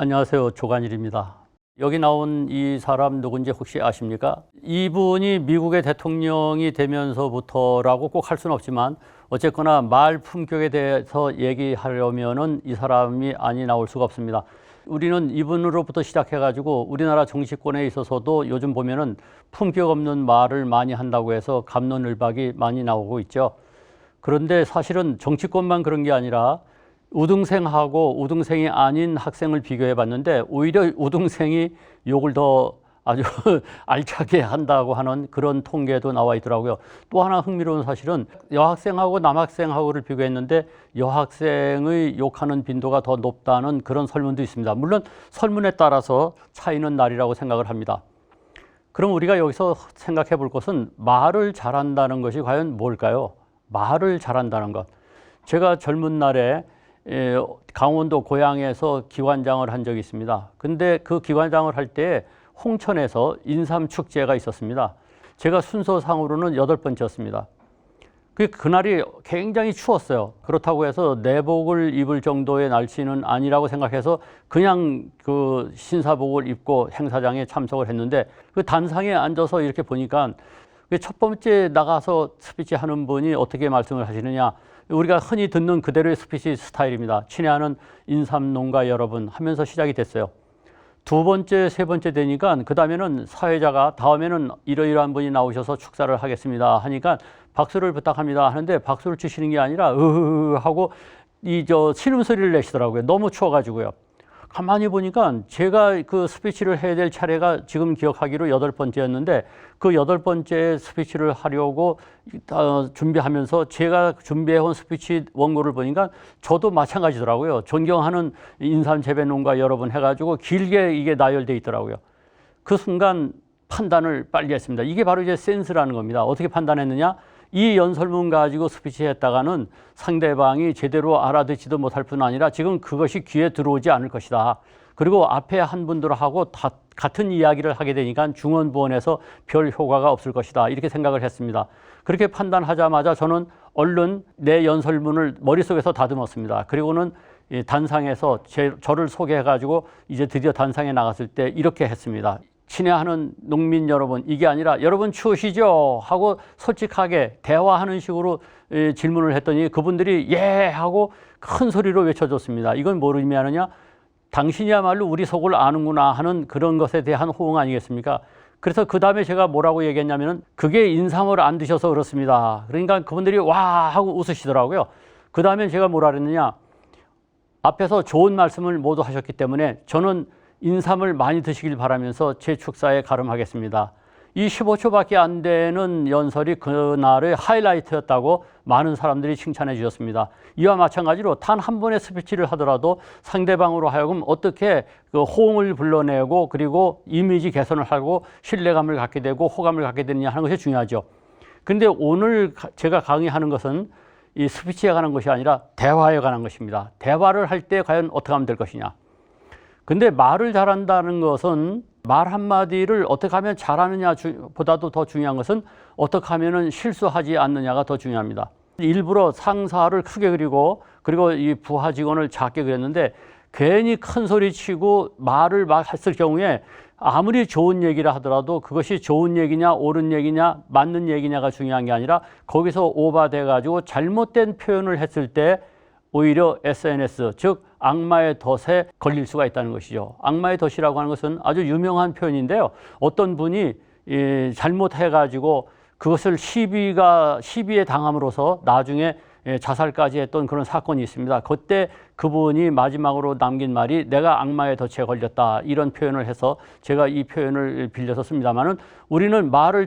안녕하세요. 조관일입니다. 여기 나온 이 사람 누군지 혹시 아십니까? 이분이 미국의 대통령이 되면서부터라고 꼭 할 수는 없지만 어쨌거나 말 품격에 대해서 얘기하려면은 이 사람이 아니 나올 수가 없습니다. 우리는 이분으로부터 시작해가지고 우리나라 정치권에 있어서도 요즘 보면은 품격 없는 말을 많이 한다고 해서 갑론을박이 많이 나오고 있죠. 그런데 사실은 정치권만 그런 게 아니라 우등생하고 우등생이 아닌 학생을 비교해 봤는데 오히려 우등생이 욕을 더 아주 알차게 한다고 하는 그런 통계도 나와 있더라고요. 또 하나 흥미로운 사실은 여학생하고 남학생하고를 비교했는데 여학생의 욕하는 빈도가 더 높다는 그런 설문도 있습니다. 물론 설문에 따라서 차이는 날이라고 생각을 합니다. 그럼 우리가 여기서 생각해 볼 것은 말을 잘한다는 것이 과연 뭘까요? 말을 잘한다는 것. 제가 젊은 날에 강원도 고향에서 기관장을 한 적이 있습니다. 근데 그 기관장을 할 때 홍천에서 인삼축제가 있었습니다. 제가 순서상으로는 8번째였습니다. 그날이 굉장히 추웠어요. 그렇다고 해서 내복을 입을 정도의 날씨는 아니라고 생각해서 그냥 그 신사복을 입고 행사장에 참석을 했는데 그 단상에 앉아서 이렇게 보니까 첫 번째 나가서 스피치 하는 분이 어떻게 말씀을 하시느냐. 우리가 흔히 듣는 그대로의 스피치 스타일입니다. 친애하는 인삼농가 여러분 하면서 시작이 됐어요. 두 번째, 세 번째 되니까 그 다음에는 사회자가 다음에는 이러이러한 분이 나오셔서 축사를 하겠습니다 하니까 박수를 부탁합니다 하는데 박수를 치시는 게 아니라 하고 신음소리를 내시더라고요. 너무 추워가지고요. 가만히 보니까 제가 그 스피치를 해야 될 차례가 지금 기억하기로 8번째였는데 그 8번째 스피치를 하려고 준비하면서 제가 준비해온 스피치 원고를 보니까 저도 마찬가지더라고요. 존경하는 인삼재배농가 여러분 해가지고 길게 이게 나열돼 있더라고요. 그 순간 판단을 빨리 했습니다. 이게 바로 이제 센스라는 겁니다. 어떻게 판단했느냐? 이 연설문 가지고 스피치 했다가는 상대방이 제대로 알아듣지도 못할 뿐 아니라 지금 그것이 귀에 들어오지 않을 것이다. 그리고 앞에 한 분들하고 다 같은 이야기를 하게 되니까 중언부언해서 별 효과가 없을 것이다. 이렇게 생각을 했습니다. 그렇게 판단하자마자 저는 얼른 내 연설문을 머릿속에서 다듬었습니다. 그리고는 단상에서 저를 소개해가지고 이제 드디어 단상에 나갔을 때 이렇게 했습니다. 친애하는 농민 여러분, 이게 아니라 여러분 추우시죠? 하고 솔직하게 대화하는 식으로 질문을 했더니 그분들이 예 하고 큰 소리로 외쳐줬습니다. 이건 뭘 의미하느냐? 당신이야말로 우리 속을 아는구나 하는 그런 것에 대한 호응 아니겠습니까? 그래서 그 다음에 제가 뭐라고 얘기했냐면은 그게 인삼을 안 드셔서 그렇습니다. 그러니까 그분들이 와 하고 웃으시더라고요. 그 다음에 제가 뭐라 그랬느냐? 앞에서 좋은 말씀을 모두 하셨기 때문에 저는 인삼을 많이 드시길 바라면서 제 축사에 가름하겠습니다. 이 15초밖에 안 되는 연설이 그날의 하이라이트였다고 많은 사람들이 칭찬해 주셨습니다. 이와 마찬가지로 단 한 번의 스피치를 하더라도 상대방으로 하여금 어떻게 그 호응을 불러내고 그리고 이미지 개선을 하고 신뢰감을 갖게 되고 호감을 갖게 되느냐 하는 것이 중요하죠. 근데 오늘 제가 강의하는 것은 이 스피치에 관한 것이 아니라 대화에 관한 것입니다. 대화를 할 때 과연 어떻게 하면 될 것이냐. 근데 말을 잘한다는 것은 말 한마디를 어떻게 하면 잘하느냐 보다도 더 중요한 것은 어떻게 하면 실수하지 않느냐가 더 중요합니다. 일부러 상사를 크게 그리고 이 부하 직원을 작게 그렸는데 괜히 큰 소리 치고 말을 막 했을 경우에 아무리 좋은 얘기를 하더라도 그것이 좋은 얘기냐 옳은 얘기냐 맞는 얘기냐가 중요한 게 아니라 거기서 오버돼 가지고 잘못된 표현을 했을 때 오히려 SNS, 즉 악마의 덫에 걸릴 수가 있다는 것이죠. 악마의 덫이라고 하는 것은 아주 유명한 표현인데요. 어떤 분이 잘못해가지고 그것을 시비에 당함으로써 나중에 자살까지 했던 그런 사건이 있습니다. 그때 그분이 마지막으로 남긴 말이 내가 악마의 덫에 걸렸다 이런 표현을 해서 제가 이 표현을 빌려서 씁니다만은 우리는 말을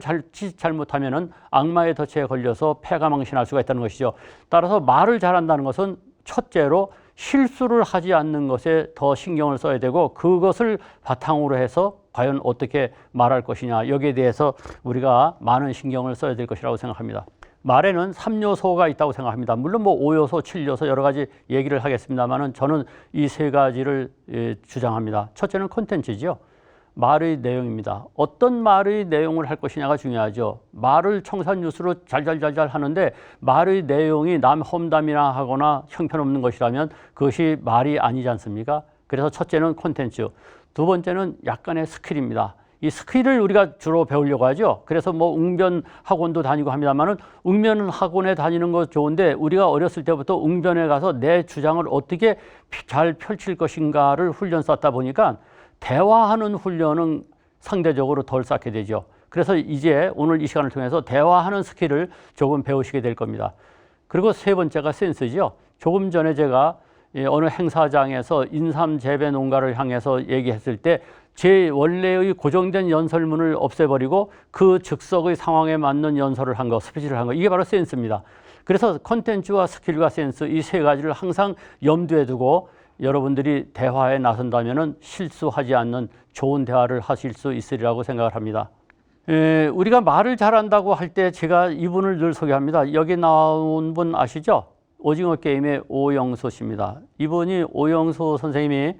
잘못하면은 악마의 덫에 걸려서 패가망신할 수가 있다는 것이죠. 따라서 말을 잘한다는 것은 첫째로 실수를 하지 않는 것에 더 신경을 써야 되고 그것을 바탕으로 해서 과연 어떻게 말할 것이냐 여기에 대해서 우리가 많은 신경을 써야 될 것이라고 생각합니다. 말에는 3요소가 있다고 생각합니다. 물론 뭐 5요소, 7요소 여러 가지 얘기를 하겠습니다만은 저는 이 세 가지를 주장합니다. 첫째는 콘텐츠죠. 말의 내용입니다. 어떤 말의 내용을 할 것이냐가 중요하죠. 말을 청산유수로 잘잘 하는데 말의 내용이 남 험담이나 하거나 형편없는 것이라면 그것이 말이 아니지 않습니까? 그래서 첫째는 콘텐츠, 두 번째는 약간의 스킬입니다. 이 스킬을 우리가 주로 배우려고 하죠. 그래서 뭐 웅변 학원도 다니고 합니다만은 웅변 학원에 다니는 거 좋은데 우리가 어렸을 때부터 웅변에 가서 내 주장을 어떻게 잘 펼칠 것인가를 훈련 쌓다 보니까 대화하는 훈련은 상대적으로 덜 쌓게 되죠. 그래서 이제 오늘 이 시간을 통해서 대화하는 스킬을 조금 배우시게 될 겁니다. 그리고 세 번째가 센스죠. 조금 전에 제가 어느 행사장에서 인삼 재배 농가를 향해서 얘기했을 때 제 원래의 고정된 연설문을 없애버리고 그 즉석의 상황에 맞는 연설을 한 거, 스피치를 한 거, 이게 바로 센스입니다. 그래서 컨텐츠와 스킬과 센스 이 세 가지를 항상 염두에 두고 여러분들이 대화에 나선다면 실수하지 않는 좋은 대화를 하실 수 있으리라고 생각을 합니다. 우리가 말을 잘한다고 할 때 제가 이분을 늘 소개합니다. 여기 나온 분 아시죠? 오징어 게임의 오영수 씨입니다. 이분이 오영수 선생님이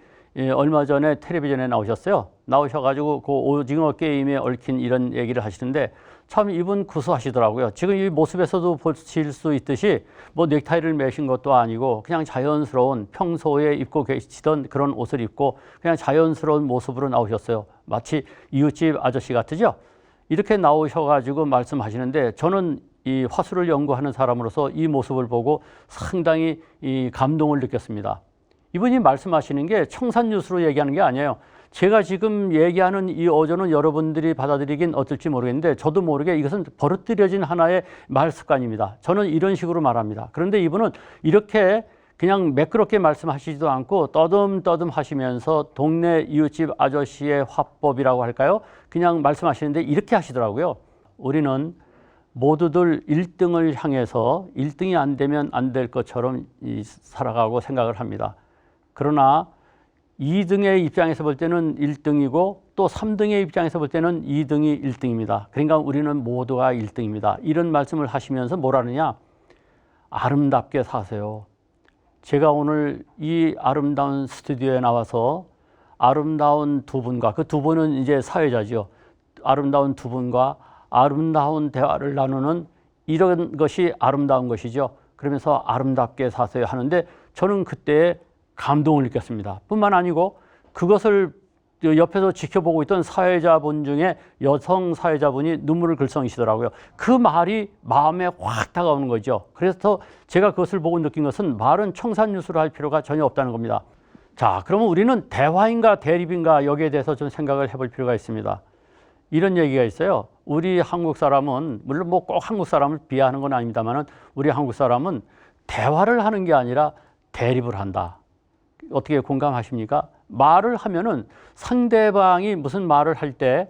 얼마 전에 텔레비전에 나오셨어요. 나오셔가지고 그 오징어 게임에 얽힌 이런 얘기를 하시는데 참 이분 구수하시더라고요. 지금 이 모습에서도 보실 수 있듯이 뭐 넥타이를 매신 것도 아니고 그냥 자연스러운 평소에 입고 계시던 그런 옷을 입고 그냥 자연스러운 모습으로 나오셨어요. 마치 이웃집 아저씨 같으죠? 이렇게 나오셔가지고 말씀하시는데 저는 이 화술을 연구하는 사람으로서 이 모습을 보고 상당히 이 감동을 느꼈습니다. 이분이 말씀하시는 게 청산유수로 얘기하는 게 아니에요. 제가 지금 얘기하는 이 어조는 여러분들이 받아들이긴 어떨지 모르겠는데 저도 모르게 이것은 버릇들여진 하나의 말 습관입니다. 저는 이런 식으로 말합니다. 그런데 이분은 이렇게 그냥 매끄럽게 말씀하시지도 않고 떠듬떠듬 하시면서 동네 이웃집 아저씨의 화법이라고 할까요? 그냥 말씀하시는데 이렇게 하시더라고요. 우리는 모두들 1등을 향해서 1등이 안 되면 안 될 것처럼 살아가고 생각을 합니다. 그러나 2등의 입장에서 볼 때는 1등이고 또 3등의 입장에서 볼 때는 2등이 1등입니다. 그러니까 우리는 모두가 1등입니다. 이런 말씀을 하시면서 뭐라느냐? 아름답게 사세요. 제가 오늘 이 아름다운 스튜디오에 나와서 아름다운 두 분과 그 두 분은 이제 사회자죠. 아름다운 두 분과 아름다운 대화를 나누는 이런 것이 아름다운 것이죠. 그러면서 아름답게 사세요 하는데 저는 그때 감동을 느꼈습니다. 뿐만 아니고 그것을 옆에서 지켜보고 있던 사회자분 중에 여성 사회자분이 눈물을 글썽이시더라고요. 그 말이 마음에 확 다가오는 거죠. 그래서 제가 그것을 보고 느낀 것은 말은 청산유수를 할 필요가 전혀 없다는 겁니다. 자, 그러면 우리는 대화인가 대립인가 여기에 대해서 좀 생각을 해볼 필요가 있습니다. 이런 얘기가 있어요. 우리 한국 사람은 물론 뭐 꼭 한국 사람을 비하하는 건 아닙니다만은 우리 한국 사람은 대화를 하는 게 아니라 대립을 한다. 어떻게 공감하십니까? 말을 하면은 상대방이 무슨 말을 할 때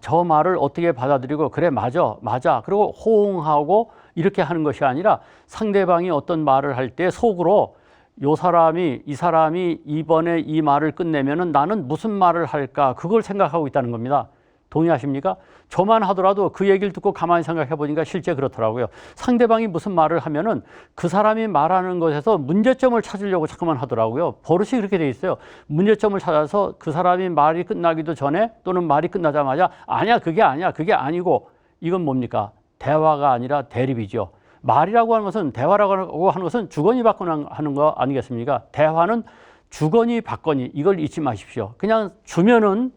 저 말을 어떻게 받아들이고 그래 맞아 그리고 호응하고 이렇게 하는 것이 아니라 상대방이 어떤 말을 할 때 속으로 이 사람이 이번에 이 말을 끝내면은 나는 무슨 말을 할까 그걸 생각하고 있다는 겁니다. 동의하십니까? 저만 하더라도 그 얘기를 듣고 가만히 생각해 보니까 실제 그렇더라고요. 상대방이 무슨 말을 하면은 그 사람이 말하는 것에서 문제점을 찾으려고 자꾸만 하더라고요. 버릇이 그렇게 돼 있어요. 문제점을 찾아서 그 사람이 말이 끝나기도 전에 또는 말이 끝나자마자 아니야 그게 아니고 이건 뭡니까? 대화가 아니라 대립이죠. 말이라고 하는 것은 대화라고 하는 것은 주거니 받거니 하는 거 아니겠습니까? 대화는 주거니 받거니 이걸 잊지 마십시오. 그냥 주면은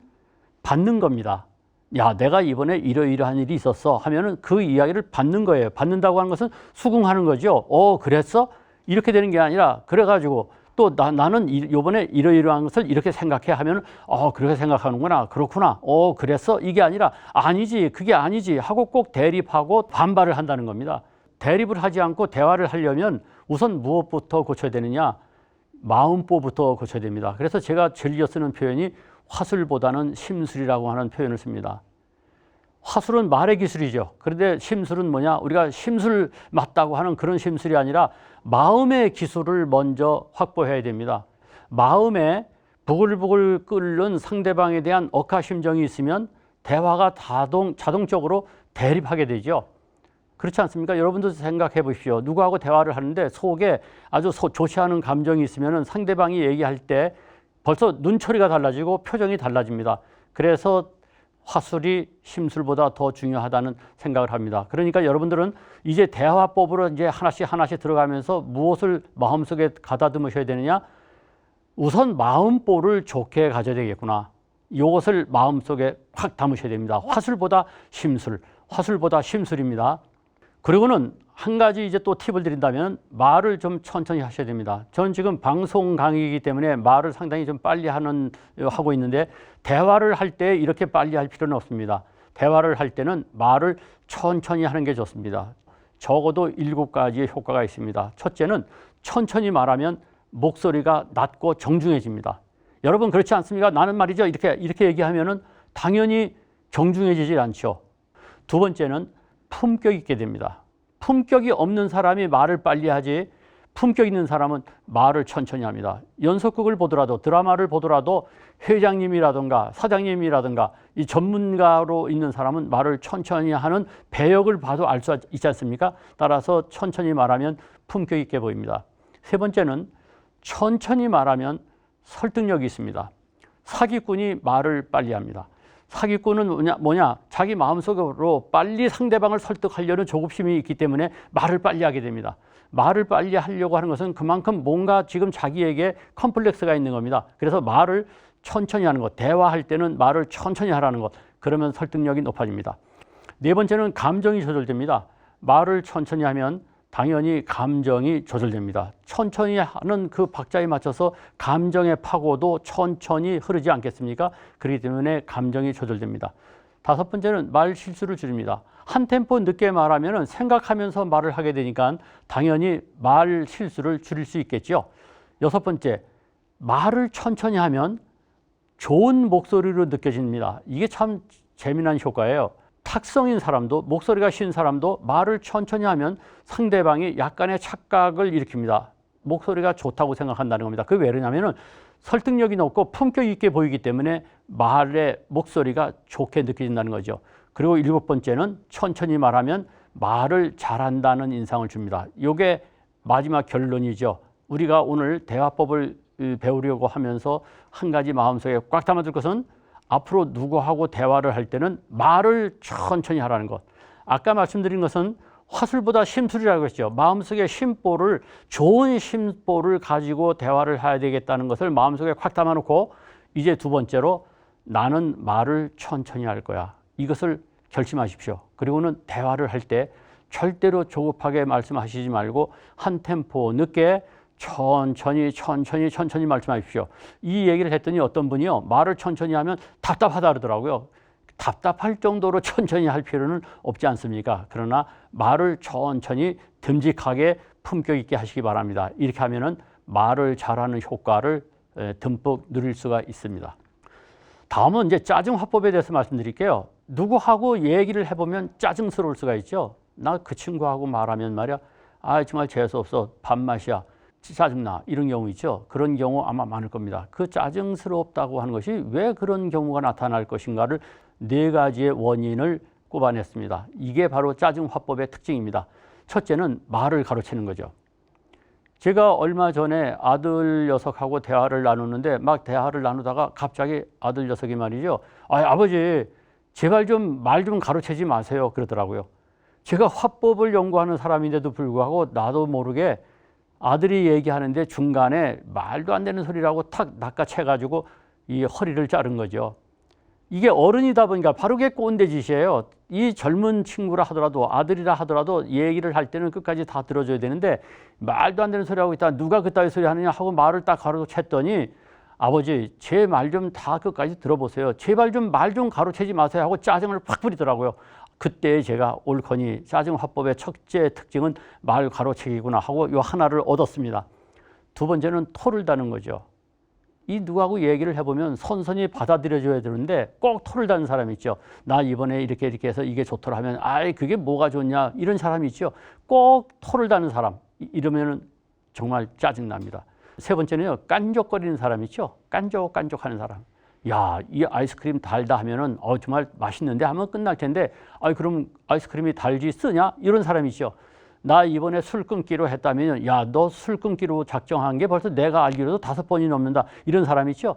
받는 겁니다. 야, 내가 이번에 이러이러한 일이 있었어 하면은 그 이야기를 받는 거예요. 받는다고 하는 것은 수긍하는 거죠. 그랬어? 이렇게 되는 게 아니라 그래가지고 또 나는 이번에 이러이러한 것을 이렇게 생각해 하면은 그렇게 생각하는구나. 그렇구나. 그랬어? 이게 아니라 아니지. 그게 아니지 하고 꼭 대립하고 반발을 한다는 겁니다. 대립을 하지 않고 대화를 하려면 우선 무엇부터 고쳐야 되느냐? 마음보부터 고쳐야 됩니다. 그래서 제가 즐겨 쓰는 표현이 화술보다는 심술이라고 하는 표현을 씁니다. 화술은 말의 기술이죠. 그런데 심술은 뭐냐? 우리가 심술 맞다고 하는 그런 심술이 아니라 마음의 기술을 먼저 확보해야 됩니다. 마음에 부글부글 끓는 상대방에 대한 억하심정이 있으면 대화가 자동적으로 대립하게 되죠. 그렇지 않습니까? 여러분도 생각해 보십시오. 누구하고 대화를 하는데 속에 아주 좋지 않은 감정이 있으면 상대방이 얘기할 때 벌써 눈초리가 달라지고 표정이 달라집니다. 그래서 화술이 심술보다 더 중요하다는 생각을 합니다. 그러니까 여러분들은 이제 대화법으로 이제 하나씩 들어가면서 무엇을 마음속에 가다듬으셔야 되느냐? 우선 마음보를 좋게 가져야 되겠구나. 이것을 마음속에 확 담으셔야 됩니다. 화술보다 심술, 화술보다 심술입니다. 그리고는 한 가지 이제 또 팁을 드린다면 말을 좀 천천히 하셔야 됩니다. 저는 지금 방송 강의이기 때문에 말을 상당히 좀 빨리 하고 있는데 대화를 할 때 이렇게 빨리 할 필요는 없습니다. 대화를 할 때는 말을 천천히 하는 게 좋습니다. 적어도 7가지의 효과가 있습니다. 첫째는 천천히 말하면 목소리가 낮고 정중해집니다. 여러분 그렇지 않습니까? 나는 말이죠. 이렇게 얘기하면은 당연히 정중해지지 않죠. 두 번째는 품격 있게 됩니다. 품격이 없는 사람이 말을 빨리 하지 품격 있는 사람은 말을 천천히 합니다. 연속극을 보더라도 드라마를 보더라도 회장님이라든가 사장님이라든가 이 전문가로 있는 사람은 말을 천천히 하는 배역을 봐도 알 수 있지 않습니까? 따라서 천천히 말하면 품격 있게 보입니다. 세 번째는 천천히 말하면 설득력이 있습니다. 사기꾼이 말을 빨리 합니다. 사기꾼은 뭐냐? 자기 마음속으로 빨리 상대방을 설득하려는 조급심이 있기 때문에 말을 빨리 하게 됩니다. 말을 빨리 하려고 하는 것은 그만큼 뭔가 지금 자기에게 컴플렉스가 있는 겁니다. 그래서 말을 천천히 하는 것, 대화할 때는 말을 천천히 하라는 것, 그러면 설득력이 높아집니다. 네 번째는 감정이 조절됩니다. 말을 천천히 하면 당연히 감정이 조절됩니다. 천천히 하는 그 박자에 맞춰서 감정의 파고도 천천히 흐르지 않겠습니까? 그렇기 때문에 감정이 조절됩니다. 다섯 번째는 말 실수를 줄입니다. 한 템포 늦게 말하면 생각하면서 말을 하게 되니까 당연히 말 실수를 줄일 수 있겠죠. 여섯 번째, 말을 천천히 하면 좋은 목소리로 느껴집니다. 이게 참 재미난 효과예요. 탁성인 사람도 목소리가 쉰 사람도 말을 천천히 하면 상대방이 약간의 착각을 일으킵니다. 목소리가 좋다고 생각한다는 겁니다. 그게 왜 그러냐면은 설득력이 높고 품격 있게 보이기 때문에 말의 목소리가 좋게 느껴진다는 거죠. 그리고 일곱 번째는 천천히 말하면 말을 잘한다는 인상을 줍니다. 이게 마지막 결론이죠. 우리가 오늘 대화법을 배우려고 하면서 한 가지 마음속에 꽉 담아둘 것은 앞으로 누구하고 대화를 할 때는 말을 천천히 하라는 것. 아까 말씀드린 것은 화술보다 심술이라고 했죠. 마음속에 심보를, 좋은 심보를 가지고 대화를 해야 되겠다는 것을 마음속에 콱 담아놓고 이제 두 번째로 나는 말을 천천히 할 거야. 이것을 결심하십시오. 그리고는 대화를 할 때 절대로 조급하게 말씀하시지 말고 한 템포 늦게 천천히 말씀하십시오. 이 얘기를 했더니 어떤 분이요, 말을 천천히 하면 답답하다 그러더라고요. 답답할 정도로 천천히 할 필요는 없지 않습니까? 그러나 말을 천천히 듬직하게 품격 있게 하시기 바랍니다. 이렇게 하면은 말을 잘하는 효과를 듬뿍 누릴 수가 있습니다. 다음은 이제 짜증 화법에 대해서 말씀드릴게요. 누구하고 얘기를 해보면 짜증스러울 수가 있죠. 나 그 친구하고 말하면 말이야, 아 정말 재수없어, 밥맛이야, 짜증나, 이런 경우 있죠. 그런 경우 아마 많을 겁니다. 그 짜증스럽다고 하는 것이 왜 그런 경우가 나타날 것인가를 4가지의 원인을 꼽아냈습니다. 이게 바로 짜증 화법의 특징입니다. 첫째는 말을 가로채는 거죠. 제가 얼마 전에 아들 녀석하고 대화를 나누는데 막 대화를 나누다가 갑자기 아들 녀석이 말이죠, 아버지 제발 좀 말 좀 가로채지 마세요 그러더라고요. 제가 화법을 연구하는 사람인데도 불구하고 나도 모르게 아들이 얘기하는데 중간에 말도 안 되는 소리라고 탁 낚아채가지고 이 허리를 자른 거죠. 이게 어른이다 보니까 바로 그게 꼰대 짓이에요. 이 젊은 친구라 하더라도 아들이라 하더라도 얘기를 할 때는 끝까지 다 들어줘야 되는데 말도 안 되는 소리 하고 있다, 누가 그따위 소리 하느냐 하고 말을 딱 가로챘더니 아버지 제 말 좀 다 끝까지 들어보세요. 제발 좀 말 좀 가로채지 마세요 하고 짜증을 팍 부리더라고요. 그때 제가 옳거니 짜증 화법의 첫째 특징은 말 가로채기구나 하고 요 하나를 얻었습니다. 두 번째는 토를 다는 거죠. 이 누구하고 얘기를 해보면 선선히 받아들여줘야 되는데 꼭 토를 다는 사람이 있죠. 나 이번에 이렇게 해서 이게 좋더라 하면 아이 그게 뭐가 좋냐, 이런 사람이 있죠. 꼭 토를 다는 사람, 이러면은 정말 짜증납니다. 세 번째는요, 깐족거리는 사람 있죠. 깐족하는 사람. 야, 이 아이스크림 달다 하면은 정말 맛있는데 하면 끝날 텐데 그럼 아이스크림이 달지 쓰냐? 이런 사람이죠. 나 이번에 술 끊기로 했다면 야, 너 술 끊기로 작정한 게 벌써 내가 알기로도 5번이 넘는다, 이런 사람이죠.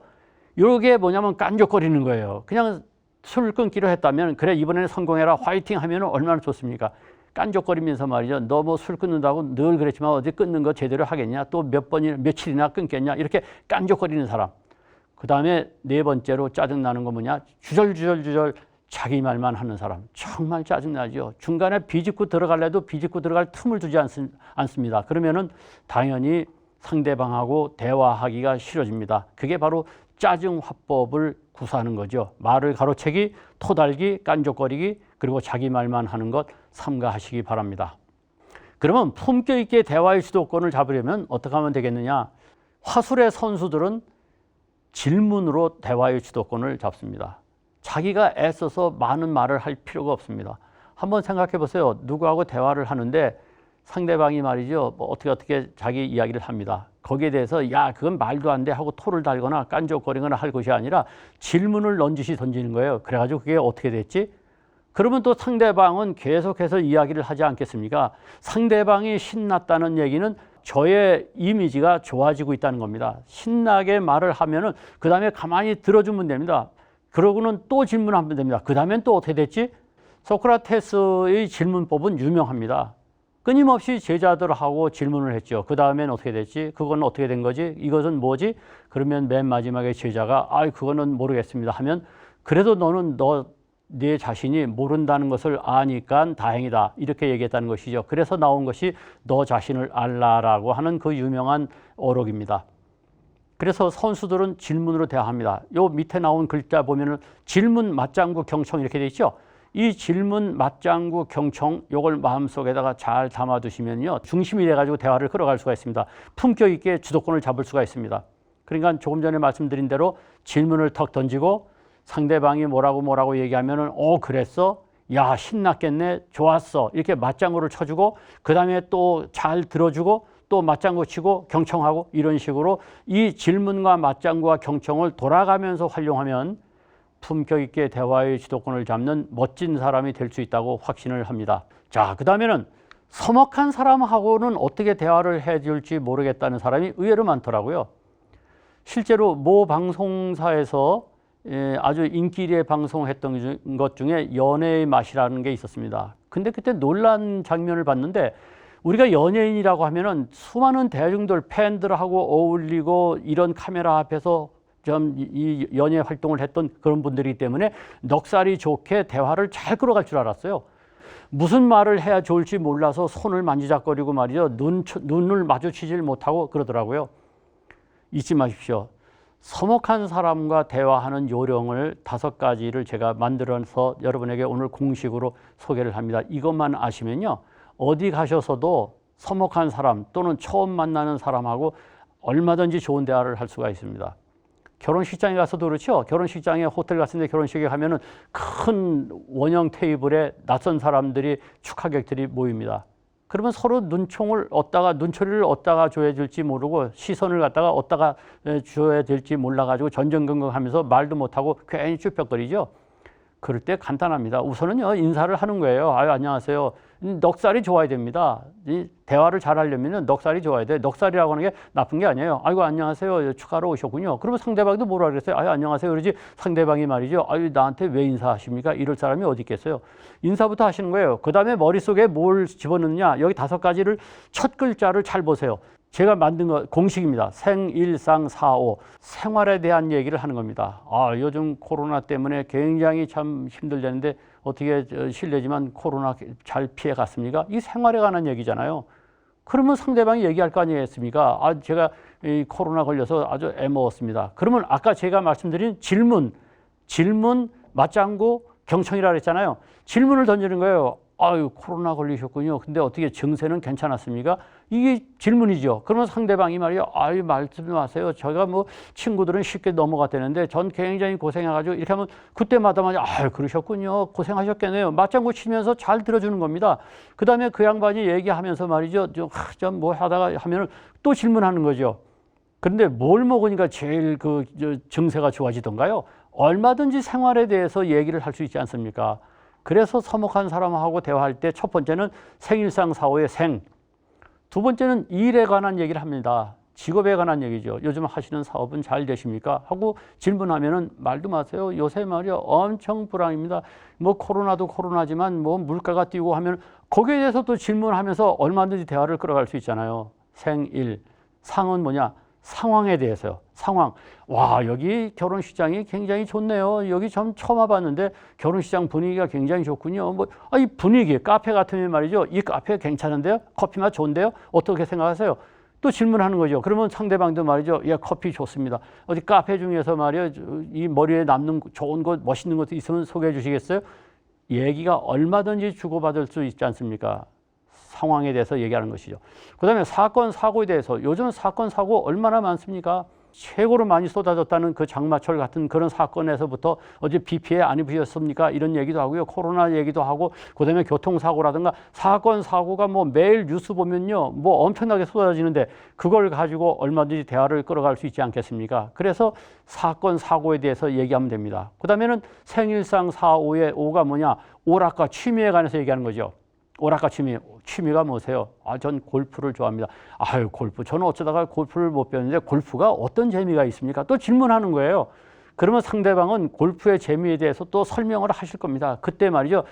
이게 뭐냐면 깐족거리는 거예요. 그냥 술 끊기로 했다면 그래 이번에는 성공해라 화이팅 하면 얼마나 좋습니까? 깐족거리면서 말이죠. 너 뭐 술 끊는다고 늘 그랬지만 어디 끊는 거 제대로 하겠냐? 또 몇 번이나 며칠이나 끊겠냐? 이렇게 깐족거리는 사람. 그 다음에 네 번째로 짜증나는 거 뭐냐? 주절주절 자기 말만 하는 사람. 정말 짜증나죠. 중간에 비집고 들어갈래도 비집고 들어갈 틈을 두지 않습니다. 그러면은 당연히 상대방하고 대화하기가 싫어집니다. 그게 바로 짜증 화법을 구사하는 거죠. 말을 가로채기, 토달기, 깐족거리기, 그리고 자기 말만 하는 것 삼가하시기 바랍니다. 그러면 품격 있게 대화의 주도권을 잡으려면 어떻게 하면 되겠느냐? 화술의 선수들은 질문으로 대화의 주도권을 잡습니다. 자기가 애써서 많은 말을 할 필요가 없습니다. 한번 생각해 보세요. 누구하고 대화를 하는데 상대방이 말이죠. 뭐 어떻게 자기 이야기를 합니다. 거기에 대해서 야 그건 말도 안 돼 하고 토를 달거나 깐족거리거나 할 것이 아니라 질문을 넌지시 던지는 거예요. 그래가지고 그게 어떻게 됐지? 그러면 또 상대방은 계속해서 이야기를 하지 않겠습니까? 상대방이 신났다는 얘기는 저의 이미지가 좋아지고 있다는 겁니다. 신나게 말을 하면은 그 다음에 가만히 들어주면 됩니다. 그러고는 또 질문하면 됩니다. 그 다음엔 또 어떻게 됐지? 소크라테스의 질문법은 유명합니다. 끊임없이 제자들하고 질문을 했죠. 그 다음엔 어떻게 됐지? 그건 어떻게 된 거지? 이것은 뭐지? 그러면 맨 마지막에 제자가 그거는 모르겠습니다 하면 그래도 너는 네 자신이 모른다는 것을 아니까 다행이다. 이렇게 얘기했다는 것이죠. 그래서 나온 것이 너 자신을 알라라고 하는 그 유명한 어록입니다. 그래서 선수들은 질문으로 대화합니다. 요 밑에 나온 글자 보면은 질문, 맞장구, 경청 이렇게 돼 있죠. 이 질문, 맞장구, 경청 요걸 마음속에다가 잘 담아두시면요. 중심이 돼가지고 대화를 끌어갈 수가 있습니다. 품격 있게 주도권을 잡을 수가 있습니다. 그러니까 조금 전에 말씀드린 대로 질문을 턱 던지고 상대방이 뭐라고 얘기하면은 그랬어? 야 신났겠네? 좋았어. 이렇게 맞장구를 쳐주고 그 다음에 또 잘 들어주고 또 맞장구 치고 경청하고 이런 식으로 이 질문과 맞장구와 경청을 돌아가면서 활용하면 품격 있게 대화의 주도권을 잡는 멋진 사람이 될 수 있다고 확신을 합니다. 자, 그 다음에는 서먹한 사람하고는 어떻게 대화를 해줄지 모르겠다는 사람이 의외로 많더라고요. 실제로 모 방송사에서 아주 인기리에 방송했던 것 중에 연애의 맛이라는 게 있었습니다. 근데 그때 놀란 장면을 봤는데 우리가 연예인이라고 하면은 수많은 대중들 팬들하고 어울리고 이런 카메라 앞에서 좀 이 연예 활동을 했던 그런 분들이기 때문에 넉살이 좋게 대화를 잘 끌어갈 줄 알았어요. 무슨 말을 해야 좋을지 몰라서 손을 만지작거리고 말이죠. 눈을 마주치질 못하고 그러더라고요. 잊지 마십시오. 서먹한 사람과 대화하는 요령을 5가지를 제가 만들어서 여러분에게 오늘 공식으로 소개를 합니다. 이것만 아시면요. 어디 가셔서도 서먹한 사람 또는 처음 만나는 사람하고 얼마든지 좋은 대화를 할 수가 있습니다. 결혼식장에 가서도 그렇죠. 결혼식장에 호텔 같은 데 결혼식에 가면은 큰 원형 테이블에 낯선 사람들이 축하객들이 모입니다. 그러면 서로 눈총을 얻다가 눈초리를 얻다가 줘야 될지 모르고 시선을 갖다가 얻다가 줘야 될지 몰라가지고 전전긍긍하면서 말도 못하고 괜히 쭈뼛거리죠. 그럴 때 간단합니다. 우선은요 인사를 하는 거예요. 안녕하세요. 넉살이 좋아야 됩니다. 이 대화를 잘 하려면 넉살이 좋아야 돼. 넉살이라고 하는 게 나쁜 게 아니에요. 안녕하세요. 축하로 오셨군요. 그러면 상대방도 뭐라 그랬어요? 안녕하세요. 그러지 상대방이 말이죠. 나한테 왜 인사하십니까? 이럴 사람이 어디 있겠어요? 인사부터 하시는 거예요. 그 다음에 머릿속에 뭘 집어넣느냐? 여기 5가지를 첫 글자를 잘 보세요. 제가 만든 거 공식입니다. 생일상사오 생활에 대한 얘기를 하는 겁니다. 요즘 코로나 때문에 굉장히 참 힘들겠는데 어떻게 실례지만 코로나 잘 피해 갔습니까? 이 생활에 관한 얘기잖아요. 그러면 상대방이 얘기할 거 아니겠습니까? 제가 이 코로나 걸려서 아주 애먹었습니다. 그러면 아까 제가 말씀드린 질문, 맞장구, 경청이라 그랬잖아요. 질문을 던지는 거예요. 코로나 걸리셨군요. 근데 어떻게 증세는 괜찮았습니까? 이게 질문이죠. 그러면 상대방이 말이요. 말씀 마세요. 저희가 뭐 친구들은 쉽게 넘어갔다는데 전 굉장히 고생해가지고 이렇게 하면 그때마다 그러셨군요. 고생하셨겠네요. 맞장구 치면서 잘 들어주는 겁니다. 그 다음에 그 양반이 얘기하면서 말이죠. 좀 뭐 하다가 하면은 또 질문하는 거죠. 그런데 뭘 먹으니까 제일 증세가 좋아지던가요? 얼마든지 생활에 대해서 얘기를 할 수 있지 않습니까? 그래서 서먹한 사람하고 대화할 때 첫 번째는 생일상사오의 생, 두 번째는 일에 관한 얘기를 합니다. 직업에 관한 얘기죠. 요즘 하시는 사업은 잘 되십니까? 하고 질문하면은 말도 마세요. 요새 말이요 엄청 불황입니다. 뭐 코로나도 코로나지만 뭐 물가가 뛰고 하면 거기에 대해서 또 질문하면서 얼마든지 대화를 끌어갈 수 있잖아요. 생일, 상은 뭐냐? 상황에 대해서요. 상황. 와, 여기 결혼식장이 굉장히 좋네요. 여기 좀 처음 와봤는데 결혼식장 분위기가 굉장히 좋군요. 뭐, 이 분위기, 카페 같으면 말이죠. 이 카페 괜찮은데요? 커피 맛 좋은데요? 어떻게 생각하세요? 또 질문하는 거죠. 그러면 상대방도 말이죠. 예, 커피 좋습니다. 어디 카페 중에서 말이요. 이 머리에 남는 좋은 것, 멋있는 것도 있으면 소개해 주시겠어요? 얘기가 얼마든지 주고받을 수 있지 않습니까? 상황에 대해서 얘기하는 것이죠. 그 다음에 사건, 사고에 대해서 요즘 사건, 사고 얼마나 많습니까? 최고로 많이 쏟아졌다는 그 장마철 같은 그런 사건에서부터 어제 비 피해 안 입으셨습니까? 이런 얘기도 하고요. 코로나 얘기도 하고, 그 다음에 교통사고라든가 사건, 사고가 뭐 매일 뉴스 보면요. 뭐 엄청나게 쏟아지는데 그걸 가지고 얼마든지 대화를 끌어갈 수 있지 않겠습니까? 그래서 사건, 사고에 대해서 얘기하면 됩니다. 그 다음에는 생일상 사오의 오가 뭐냐? 오락과 취미에 관해서 얘기하는 거죠. 오락가 취미가 뭐세요? 전 골프를 좋아합니다. 아유, 골프. 저는 어쩌다가 골프를 못 배웠는데 골프가 어떤 재미가 있습니까? 또 질문하는 거예요. 그러면 상대방은 골프의 재미에 대해서 또 설명을 하실 겁니다. 그때 말이죠.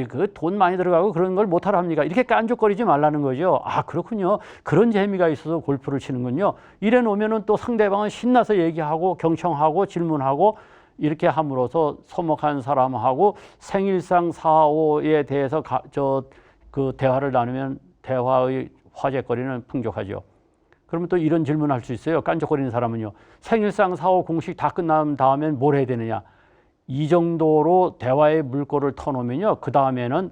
그 돈 많이 들어가고 그런 걸 못하라 합니까? 이렇게 깐족거리지 말라는 거죠. 그렇군요. 그런 재미가 있어서 골프를 치는군요. 이래 놓으면은 또 상대방은 신나서 얘기하고 경청하고 질문하고 이렇게 함으로써 서먹한 사람하고 생일상 사오에 대해서 그 대화를 나누면 대화의 화제거리는 풍족하죠. 그러면 또 이런 질문을 할 수 있어요. 깐족거리는 사람은요. 생일상 사오 공식 다 끝난 다음엔 뭘 해야 되느냐. 이 정도로 대화의 물꼬를 터놓으면요. 그 다음에는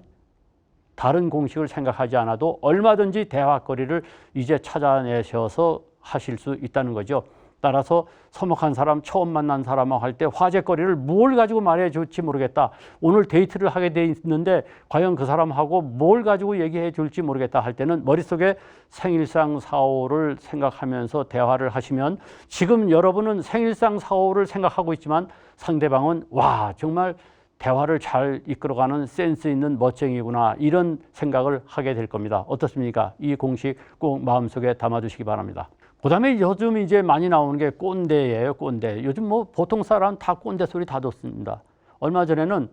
다른 공식을 생각하지 않아도 얼마든지 대화거리를 이제 찾아내셔서 하실 수 있다는 거죠. 따라서 서먹한 사람, 처음 만난 사람하고 할 때 화제거리를 뭘 가지고 말해 줄지 모르겠다. 오늘 데이트를 하게 돼 있는데 과연 그 사람하고 뭘 가지고 얘기해 줄지 모르겠다 할 때는 머릿속에 생일상 사오를 생각하면서 대화를 하시면 지금 여러분은 생일상 사오를 생각하고 있지만 상대방은 와, 정말 대화를 잘 이끌어가는 센스 있는 멋쟁이구나 이런 생각을 하게 될 겁니다. 어떻습니까? 이 공식 꼭 마음속에 담아두시기 바랍니다. 그 다음에 요즘 이제 많이 나오는 게 꼰대예요, 꼰대. 요즘 뭐 보통 사람 다 꼰대 소리 다 듣습니다. 얼마 전에는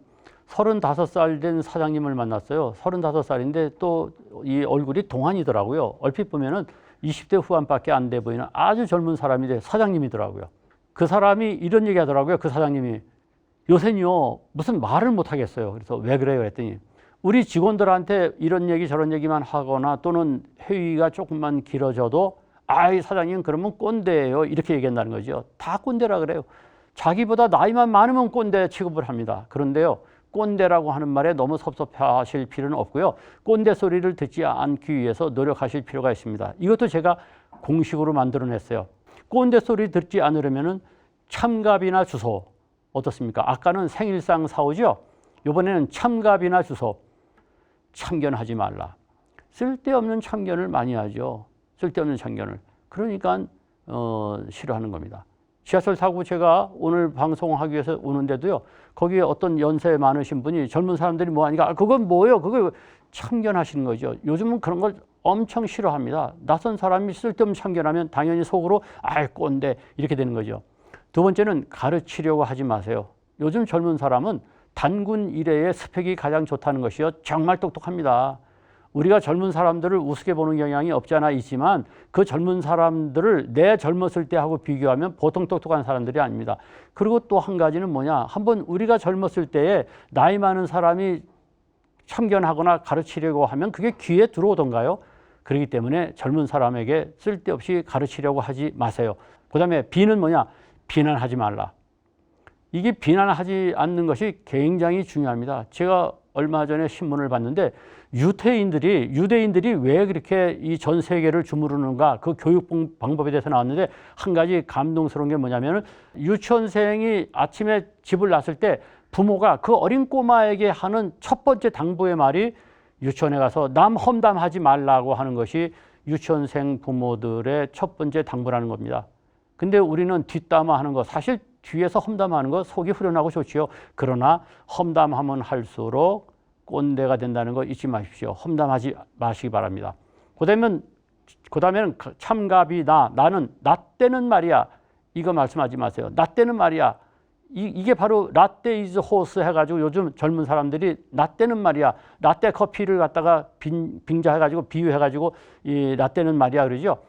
35살 된 사장님을 만났어요. 35살인데 또 이 얼굴이 동안이더라고요. 얼핏 보면은 20대 후반밖에 안 돼 보이는 아주 젊은 사람인데 사장님이더라고요. 그 사람이 이런 얘기 하더라고요. 그 사장님이 요새는요 무슨 말을 못 하겠어요. 그래서 왜 그래요? 했더니 우리 직원들한테 이런 얘기 저런 얘기만 하거나 또는 회의가 조금만 길어져도 사장님 그러면 꼰대예요. 이렇게 얘기한다는 거죠. 다 꼰대라 그래요. 자기보다 나이만 많으면 꼰대 취급을 합니다. 그런데요. 꼰대라고 하는 말에 너무 섭섭해하실 필요는 없고요. 꼰대 소리를 듣지 않기 위해서 노력하실 필요가 있습니다. 이것도 제가 공식으로 만들어냈어요. 꼰대 소리 듣지 않으려면 참갑이나 주소. 어떻습니까? 아까는 생일상 사오죠. 이번에는 참갑이나 주소. 참견하지 말라. 쓸데없는 참견을 많이 하죠. 쓸데없는 참견을. 그러니까 싫어하는 겁니다. 지하철 타고 제가 오늘 방송하기 위해서 오는데도요. 거기에 어떤 연세 많으신 분이 젊은 사람들이 뭐 하니까 그건 뭐예요? 그거 참견하시는 거죠. 요즘은 그런 걸 엄청 싫어합니다. 낯선 사람이 쓸데없는 참견하면 당연히 속으로 꼰대 이렇게 되는 거죠. 두 번째는 가르치려고 하지 마세요. 요즘 젊은 사람은 단군 이래의 스펙이 가장 좋다는 것이요. 정말 똑똑합니다. 우리가 젊은 사람들을 우습게 보는 경향이 없지 않아 있지만 그 젊은 사람들을 내 젊었을 때하고 비교하면 보통 똑똑한 사람들이 아닙니다. 그리고 또 한 가지는 뭐냐. 한번 우리가 젊었을 때에 나이 많은 사람이 참견하거나 가르치려고 하면 그게 귀에 들어오던가요? 그렇기 때문에 젊은 사람에게 쓸데없이 가르치려고 하지 마세요. 그 다음에 B는 뭐냐. 비난하지 말라. 이게 비난하지 않는 것이 굉장히 중요합니다. 제가 얼마 전에 신문을 봤는데 유대인들이 왜 그렇게 이 전 세계를 주무르는가 그 교육 방법에 대해서 나왔는데 한 가지 감동스러운 게 뭐냐면 유치원생이 아침에 집을 나설 때 부모가 그 어린 꼬마에게 하는 첫 번째 당부의 말이 유치원에 가서 남 험담하지 말라고 하는 것이 유치원생 부모들의 첫 번째 당부라는 겁니다. 근데 우리는 뒷담화하는 거 사실 뒤에서 험담하는 거 속이 후련하고 좋지요. 그러나 험담하면 할수록 꼰대가 된다는 거 잊지 마십시오. 험담하지 마시기 바랍니다. 그다음에 그 다음에는 참갑이 나는 나 때는 말이야. 이거 말씀하지 마세요. 나 때는 말이야. 이게 바로 라떼 이즈 호스 해가지고 요즘 젊은 사람들이 나 때는 말이야. 라떼 커피를 갖다가 빙자해가지고 비유해가지고 이 라떼는 말이야 그러죠.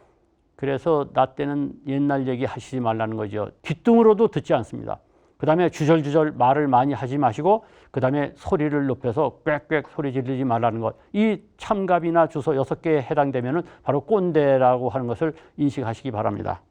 그래서 나 때는 옛날 얘기 하시지 말라는 거죠. 귓등으로도 듣지 않습니다. 그 다음에 주절주절 말을 많이 하지 마시고 그 다음에 소리를 높여서 꽥꽥 소리 지르지 말라는 것. 이 참갑이나 주소 6개에 해당되면 바로 꼰대라고 하는 것을 인식하시기 바랍니다.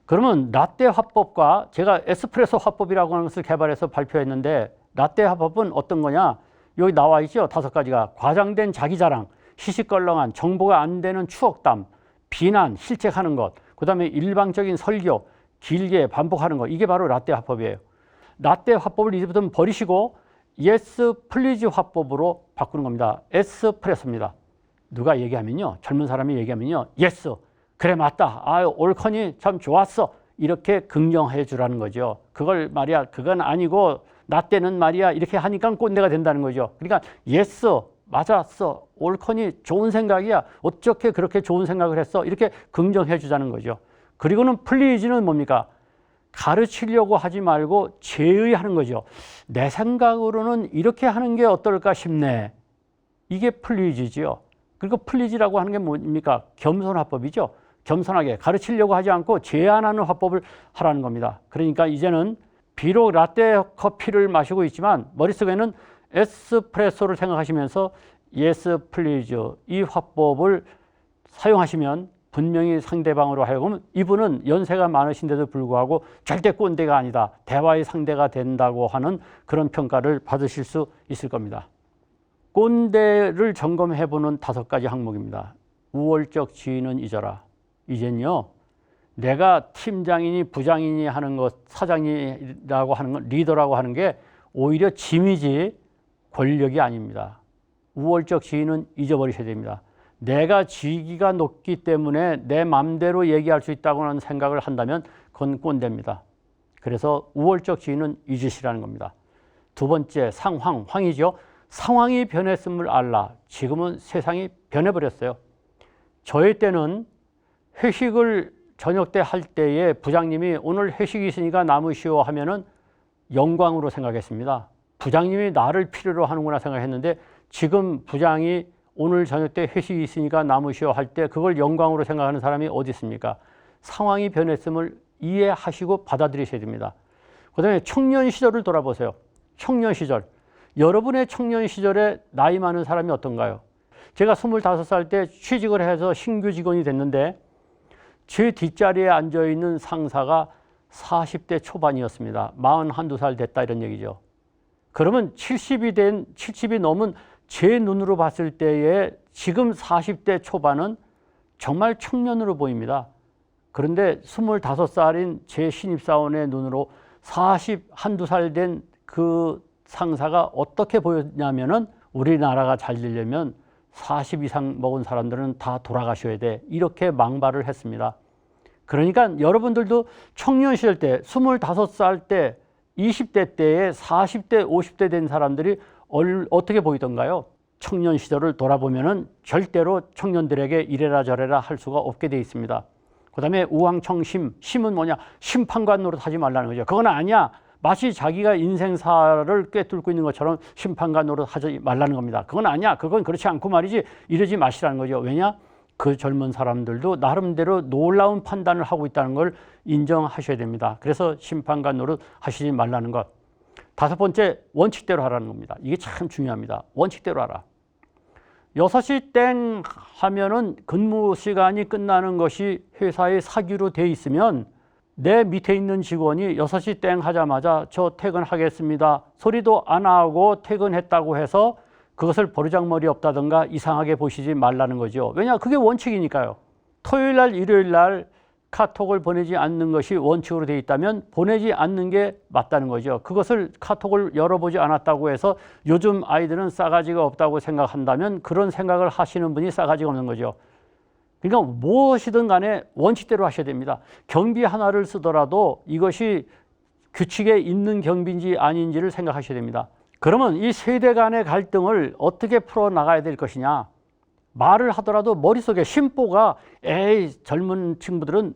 그러면 라떼 화법과 제가 에스프레소 화법이라고 하는 것을 개발해서 발표했는데 라떼 화법은 어떤 거냐? 여기 나와 있죠. 5가지가 과장된 자기자랑, 시시껄렁한 정보가 안 되는 추억담, 비난, 실책하는 것, 그 다음에 일방적인 설교, 길게 반복하는 것. 이게 바로 라떼 화법이에요. 라떼 화법을 이제부터 버리시고 예스 플리즈 화법으로 바꾸는 겁니다. 에스프레소입니다. 누가 얘기하면요. 젊은 사람이 얘기하면요. 예스. 그래 맞다. 아유 옳거니 참 좋았어. 이렇게 긍정해 주라는 거죠. 그걸 말이야 그건 아니고 나 때는 말이야 이렇게 하니까 꼰대가 된다는 거죠. 그러니까 예스 맞았어. 옳거니 좋은 생각이야. 어떻게 그렇게 좋은 생각을 했어. 이렇게 긍정해 주자는 거죠. 그리고는 플리즈는 뭡니까? 가르치려고 하지 말고 제의하는 거죠. 내 생각으로는 이렇게 하는 게 어떨까 싶네. 이게 플리즈지요. 그리고 플리즈라고 하는 게 뭡니까? 겸손 화법이죠. 겸손하게 가르치려고 하지 않고 제안하는 화법을 하라는 겁니다. 그러니까 이제는 비록 라떼 커피를 마시고 있지만 머릿속에는 에스프레소를 생각하시면서 예스 플리즈 이 화법을 사용하시면 분명히 상대방으로 하여금 이분은 연세가 많으신데도 불구하고 절대 꼰대가 아니다. 대화의 상대가 된다고 하는 그런 평가를 받으실 수 있을 겁니다. 꼰대를 점검해보는 5가지 항목입니다. 우월적 지위는 잊어라. 이젠요. 내가 팀장이니 부장이니 하는 것, 사장이라고 하는 것, 리더라고 하는 게 오히려 짐이지 권력이 아닙니다. 우월적 지위는 잊어버리셔야 됩니다. 내가 지위가 높기 때문에 내 맘대로 얘기할 수 있다고 하는 생각을 한다면 그건 꼰대입니다. 그래서 우월적 지위는 잊으시라는 겁니다. 2번째, 황이죠. 상황이 변했음을 알라. 지금은 세상이 변해버렸어요. 저희 때는 회식을 저녁 때 할 때에 부장님이 오늘 회식이 있으니까 남으시오 하면은 영광으로 생각했습니다. 부장님이 나를 필요로 하는구나 생각했는데 지금 부장이 오늘 저녁 때 회식이 있으니까 남으시오 할 때 그걸 영광으로 생각하는 사람이 어디 있습니까? 상황이 변했음을 이해하시고 받아들이셔야 됩니다. 그 다음에 청년 시절을 돌아보세요. 청년 시절. 여러분의 청년 시절에 나이 많은 사람이 어떤가요? 제가 25살 때 취직을 해서 신규 직원이 됐는데 제 뒷자리에 앉아있는 상사가 40대 초반이었습니다. 41~42살 됐다 이런 얘기죠. 그러면 70이 넘은 제 눈으로 봤을 때에 지금 40대 초반은 정말 청년으로 보입니다. 그런데 25살인 제 신입사원의 눈으로 41~2살 된 그 상사가 어떻게 보였냐면은 우리나라가 잘 되려면 40 이상 먹은 사람들은 다 돌아가셔야 돼. 이렇게 망발을 했습니다. 그러니까 여러분들도 청년 시절 때 25살 때 20대 때에 40대 50대 된 사람들이 어떻게 보이던가요? 청년 시절을 돌아보면은 절대로 청년들에게 이래라 저래라 할 수가 없게 되어 있습니다. 그 다음에 우왕청심, 심은 뭐냐? 심판관 노릇 하지 말라는 거죠. 그건 아니야. 마치 자기가 인생사를 꿰뚫고 있는 것처럼 심판관 노릇 하지 말라는 겁니다. 그건 아니야. 그건 그렇지 않고 말이지. 이러지 마시라는 거죠. 왜냐? 그 젊은 사람들도 나름대로 놀라운 판단을 하고 있다는 걸 인정하셔야 됩니다. 그래서 심판관 노릇 하시지 말라는 것. 5번째, 원칙대로 하라는 겁니다. 이게 참 중요합니다. 원칙대로 하라. 6시 땡 하면은 근무 시간이 끝나는 것이 회사의 사규로 돼 있으면 내 밑에 있는 직원이 6시 땡 하자마자 저 퇴근하겠습니다. 소리도 안 하고 퇴근했다고 해서 그것을 버르장머리 없다든가 이상하게 보시지 말라는 거죠. 왜냐? 그게 원칙이니까요. 토요일 날, 일요일 날 카톡을 보내지 않는 것이 원칙으로 되어 있다면 보내지 않는 게 맞다는 거죠. 그것을 카톡을 열어보지 않았다고 해서 요즘 아이들은 싸가지가 없다고 생각한다면 그런 생각을 하시는 분이 싸가지가 없는 거죠. 그러니까 무엇이든 간에 원칙대로 하셔야 됩니다. 경비 하나를 쓰더라도 이것이 규칙에 있는 경비인지 아닌지를 생각하셔야 됩니다. 그러면 이 세대 간의 갈등을 어떻게 풀어나가야 될 것이냐? 말을 하더라도 머릿속에 심보가 에이 젊은 친구들은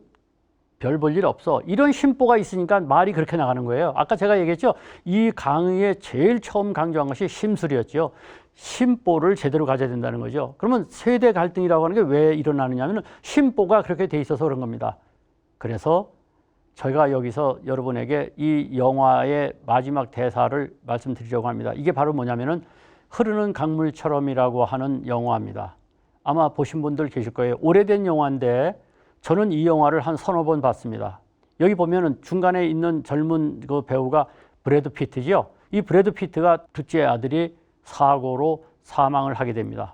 별 볼 일 없어 이런 심보가 있으니까 말이 그렇게 나가는 거예요. 아까 제가 얘기했죠. 이 강의에 제일 처음 강조한 것이 심술이었죠. 심보를 제대로 가져야 된다는 거죠. 그러면 세대 갈등이라고 하는 게 왜 일어나느냐 하면 심보가 그렇게 돼 있어서 그런 겁니다. 그래서 저희가 여기서 여러분에게 이 영화의 마지막 대사를 말씀드리려고 합니다. 이게 바로 뭐냐면은 흐르는 강물처럼이라고 하는 영화입니다. 아마 보신 분들 계실 거예요. 오래된 영화인데 저는 이 영화를 한 서너 번 봤습니다. 여기 보면은 중간에 있는 젊은 그 배우가 브래드 피트죠. 이 브래드 피트가 둘째 아들이 사고로 사망을 하게 됩니다.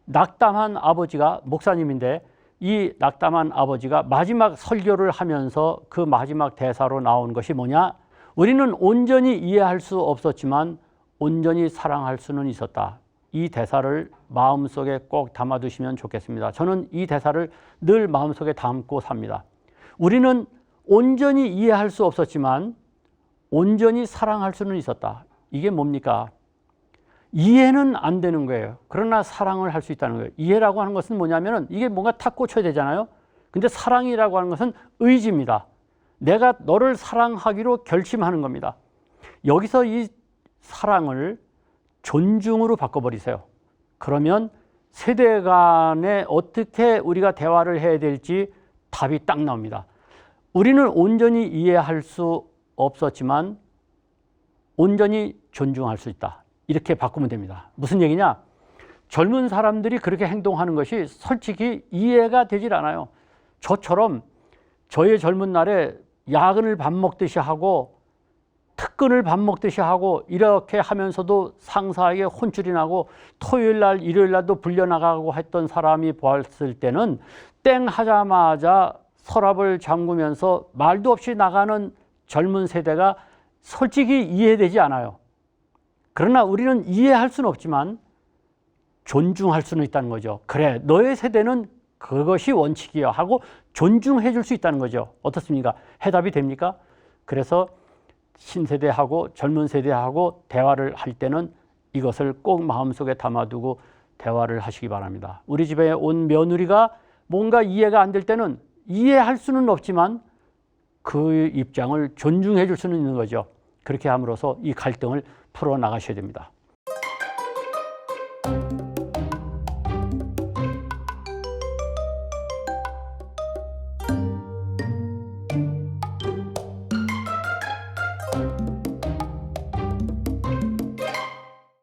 낙담한 아버지가 목사님인데 이 낙담한 아버지가 마지막 설교를 하면서 그 마지막 대사로 나온 것이 뭐냐? 우리는 온전히 이해할 수 없었지만 온전히 사랑할 수는 있었다. 이 대사를 마음속에 꼭 담아두시면 좋겠습니다. 저는 이 대사를 늘 마음속에 담고 삽니다. 우리는 온전히 이해할 수 없었지만 온전히 사랑할 수는 있었다. 이게 뭡니까? 이해는 안 되는 거예요. 그러나 사랑을 할 수 있다는 거예요. 이해라고 하는 것은 뭐냐면은 이게 뭔가 탁 꽂혀야 되잖아요. 근데 사랑이라고 하는 것은 의지입니다. 내가 너를 사랑하기로 결심하는 겁니다. 여기서 이 사랑을 존중으로 바꿔버리세요. 그러면 세대 간에 어떻게 우리가 대화를 해야 될지 답이 딱 나옵니다. 우리는 온전히 이해할 수 없었지만 온전히 존중할 수 있다. 이렇게 바꾸면 됩니다. 무슨 얘기냐? 젊은 사람들이 그렇게 행동하는 것이 솔직히 이해가 되질 않아요. 저처럼 저의 젊은 날에 야근을 밥 먹듯이 하고 특근을 밥 먹듯이 하고 이렇게 하면서도 상사에게 혼쭐이 나고 토요일 날 일요일 날도 불려나가고 했던 사람이 보았을 때는 땡 하자마자 서랍을 잠그면서 말도 없이 나가는 젊은 세대가 솔직히 이해되지 않아요. 그러나 우리는 이해할 수는 없지만 존중할 수는 있다는 거죠. 그래, 너의 세대는 그것이 원칙이야 하고 존중해 줄 수 있다는 거죠. 어떻습니까? 해답이 됩니까? 그래서 신세대하고 젊은 세대하고 대화를 할 때는 이것을 꼭 마음속에 담아두고 대화를 하시기 바랍니다. 우리 집에 온 며느리가 뭔가 이해가 안 될 때는 이해할 수는 없지만 그 입장을 존중해 줄 수는 있는 거죠. 그렇게 함으로써 이 갈등을 풀어나가셔야 됩니다.